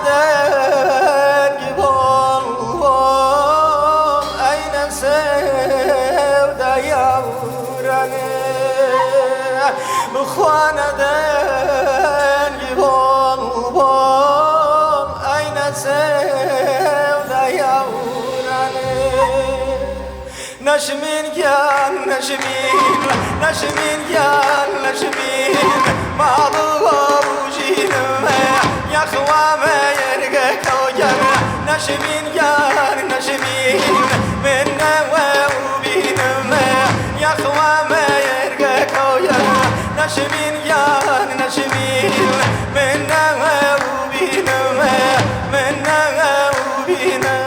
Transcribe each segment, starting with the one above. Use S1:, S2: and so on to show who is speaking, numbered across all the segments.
S1: دنگ بول بول أين سودا يوراني بخوانا دنگ بول بول أين سودا يوراني نشمين جان نشمين نشمين جان نشمين معضوب وجينما يا خوامة يرقى كوجر نشمين جان نشمين من وبينما يا خوامة يرقى كوجر نشمين جان نشمين من وبينما من وبينما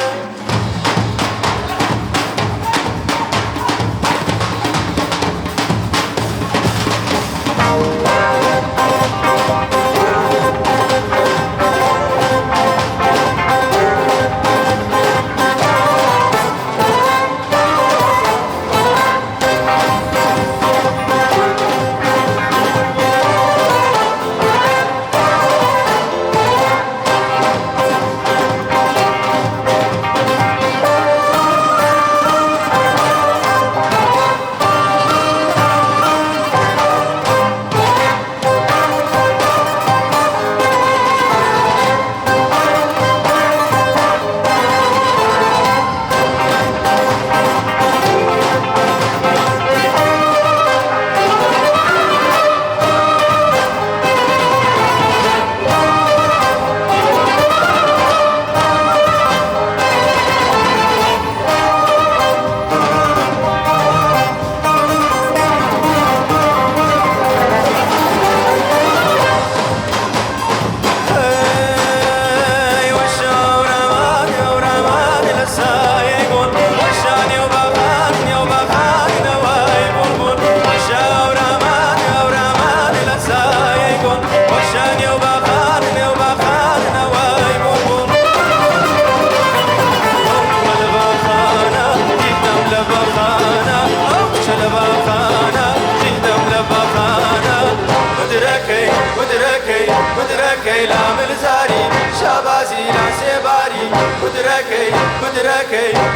S1: مدركي لا ملزاري شابازي لا سيباري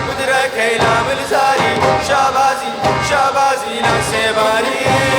S1: مدركي لا ملزاري شابازي لا سيباري